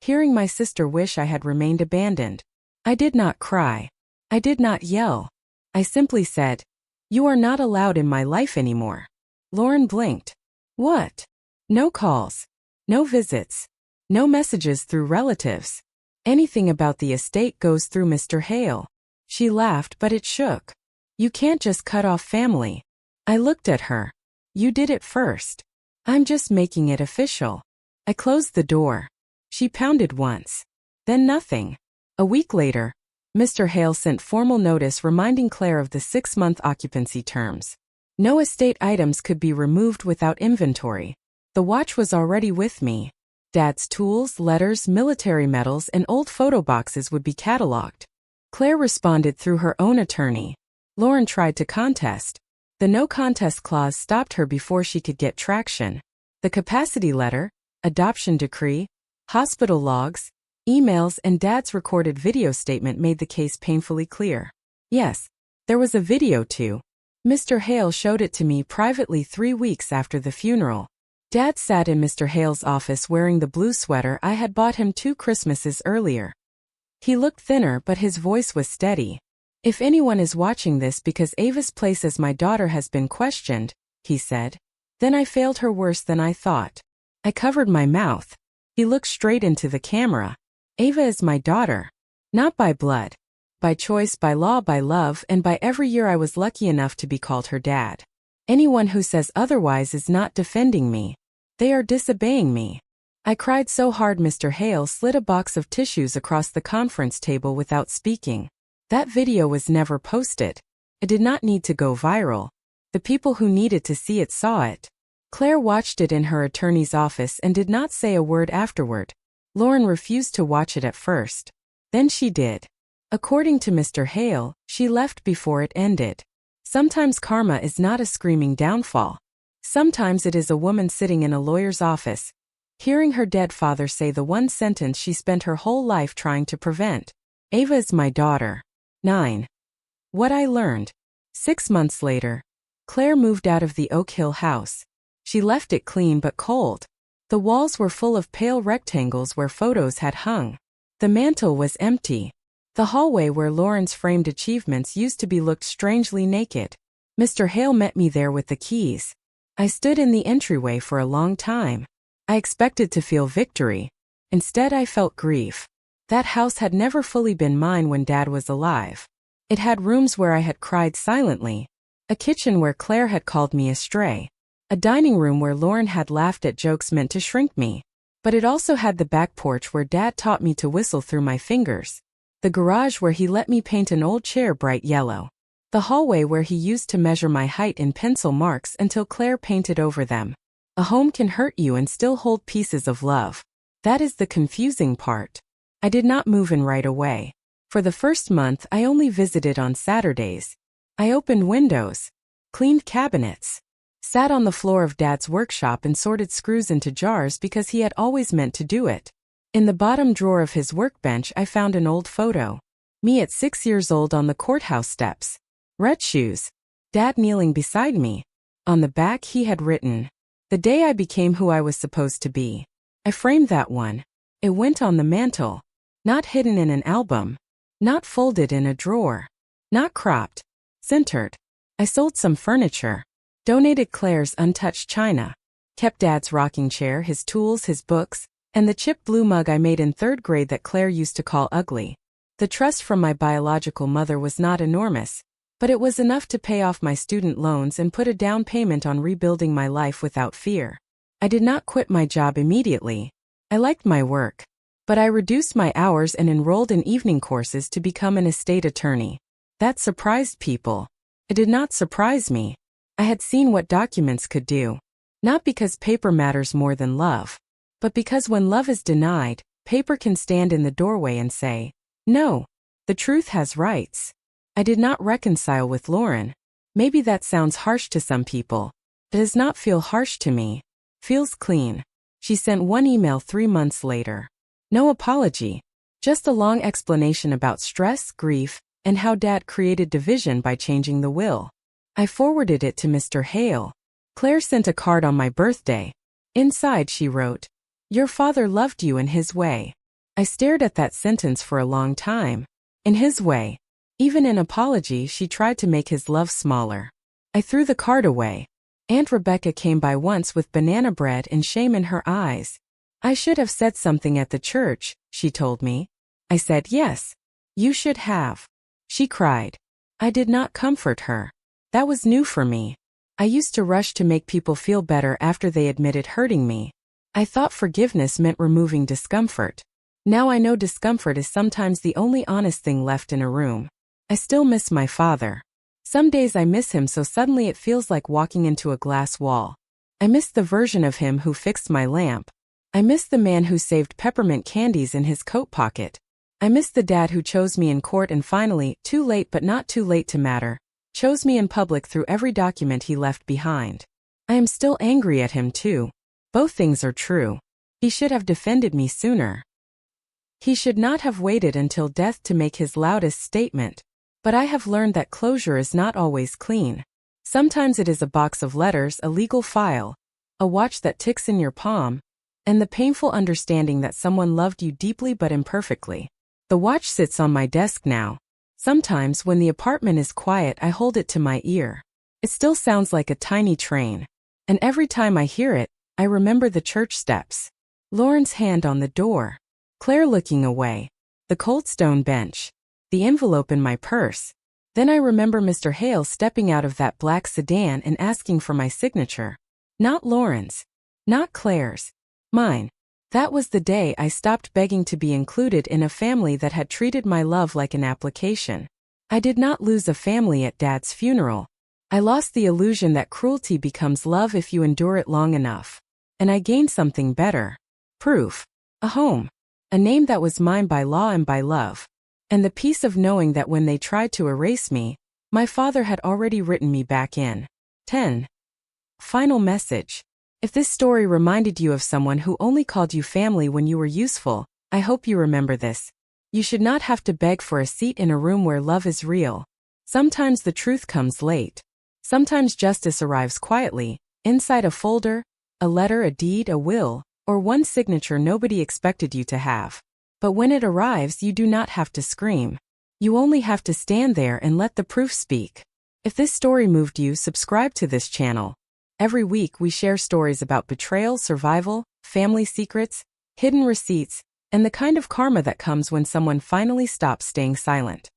hearing my sister wish I had remained abandoned. I did not cry. I did not yell. I simply said, "You are not allowed in my life anymore." Lauren blinked. "What?" "No calls. No visits. No messages through relatives. Anything about the estate goes through Mr. Hale." She laughed, but it shook. "You can't just cut off family." I looked at her. "You did it first. I'm just making it official." I closed the door. She pounded once. Then nothing. A week later, Mr. Hale sent formal notice reminding Claire of the 6-month occupancy terms. No estate items could be removed without inventory. The watch was already with me. Dad's tools, letters, military medals, and old photo boxes would be catalogued. Claire responded through her own attorney. Lauren tried to contest. The no contest clause stopped her before she could get traction. The capacity letter, adoption decree, hospital logs, emails, and Dad's recorded video statement made the case painfully clear. Yes, there was a video too. Mr. Hale showed it to me privately 3 weeks after the funeral. Dad sat in Mr. Hale's office wearing the blue sweater I had bought him 2 Christmases earlier. He looked thinner, but his voice was steady. "If anyone is watching this because Ava's place as my daughter has been questioned," he said, "then I failed her worse than I thought." I covered my mouth. He looked straight into the camera. "Ava is my daughter. Not by blood. By choice, by law, by love, and by every year I was lucky enough to be called her dad. Anyone who says otherwise is not defending me. They are disobeying me." I cried so hard Mr. Hale slid a box of tissues across the conference table without speaking. That video was never posted. It did not need to go viral. The people who needed to see it saw it. Claire watched it in her attorney's office and did not say a word afterward. Lauren refused to watch it at first. Then she did. According to Mr. Hale, she left before it ended. Sometimes karma is not a screaming downfall. Sometimes it is a woman sitting in a lawyer's office, hearing her dead father say the one sentence she spent her whole life trying to prevent. "Ava is my daughter." 9. What I learned. 6 months later, Claire moved out of the Oak Hill house. She left it clean but cold. The walls were full of pale rectangles where photos had hung. The mantel was empty. The hallway where Lauren's framed achievements used to be looked strangely naked. Mr. Hale met me there with the keys. I stood in the entryway for a long time. I expected to feel victory. Instead, I felt grief. That house had never fully been mine when Dad was alive. It had rooms where I had cried silently, a kitchen where Claire had called me a stray, a dining room where Lauren had laughed at jokes meant to shrink me. But it also had the back porch where Dad taught me to whistle through my fingers, the garage where he let me paint an old chair bright yellow, the hallway where he used to measure my height in pencil marks until Claire painted over them. A home can hurt you and still hold pieces of love. That is the confusing part. I did not move in right away. For the first month, I only visited on Saturdays. I opened windows, cleaned cabinets, sat on the floor of Dad's workshop and sorted screws into jars because he had always meant to do it. In the bottom drawer of his workbench, I found an old photo. Me at 6 years old on the courthouse steps. Red shoes. Dad kneeling beside me. On the back he had written, "The day I became who I was supposed to be." I framed that one. It went on the mantel. Not hidden in an album. Not folded in a drawer. Not cropped. Centered. I sold some furniture. Donated Claire's untouched china. Kept Dad's rocking chair, his tools, his books, and the chipped blue mug I made in 3rd grade that Claire used to call ugly. The trust from my biological mother was not enormous. But it was enough to pay off my student loans and put a down payment on rebuilding my life without fear. I did not quit my job immediately. I liked my work. But I reduced my hours and enrolled in evening courses to become an estate attorney. That surprised people. It did not surprise me. I had seen what documents could do. Not because paper matters more than love, but because when love is denied, paper can stand in the doorway and say, "No, the truth has rights." I did not reconcile with Lauren. Maybe that sounds harsh to some people. It does not feel harsh to me. Feels clean. She sent one email 3 months later. No apology. Just a long explanation about stress, grief, and how Dad created division by changing the will. I forwarded it to Mr. Hale. Claire sent a card on my birthday. Inside she wrote, "Your father loved you in his way." I stared at that sentence for a long time. In his way. Even in apology she tried to make his love smaller. I threw the card away. Aunt Rebecca came by once with banana bread and shame in her eyes. "I should have said something at the church," she told me. I said yes. "You should have." She cried. I did not comfort her. That was new for me. I used to rush to make people feel better after they admitted hurting me. I thought forgiveness meant removing discomfort. Now I know discomfort is sometimes the only honest thing left in a room. I still miss my father. Some days I miss him so suddenly it feels like walking into a glass wall. I miss the version of him who fixed my lamp. I miss the man who saved peppermint candies in his coat pocket. I miss the dad who chose me in court and finally, too late but not too late to matter, chose me in public through every document he left behind. I am still angry at him too. Both things are true. He should have defended me sooner. He should not have waited until death to make his loudest statement. But I have learned that closure is not always clean. Sometimes it is a box of letters, a legal file, a watch that ticks in your palm, and the painful understanding that someone loved you deeply but imperfectly. The watch sits on my desk now. Sometimes when the apartment is quiet I hold it to my ear. It still sounds like a tiny train. And every time I hear it, I remember the church steps. Lauren's hand on the door. Claire looking away. The cold stone bench. The envelope in my purse. Then I remember Mr. Hale stepping out of that black sedan and asking for my signature. Not Lauren's. Not Claire's. Mine. That was the day I stopped begging to be included in a family that had treated my love like an application. I did not lose a family at Dad's funeral. I lost the illusion that cruelty becomes love if you endure it long enough. And I gained something better. Proof. A home. A name that was mine by law and by love. And the peace of knowing that when they tried to erase me, my father had already written me back in. 10. Final message. If this story reminded you of someone who only called you family when you were useful, I hope you remember this. You should not have to beg for a seat in a room where love is real. Sometimes the truth comes late. Sometimes justice arrives quietly, inside a folder, a letter, a deed, a will, or one signature nobody expected you to have. But when it arrives, you do not have to scream. You only have to stand there and let the proof speak. If this story moved you, subscribe to this channel. Every week we share stories about betrayal, survival, family secrets, hidden receipts, and the kind of karma that comes when someone finally stops staying silent.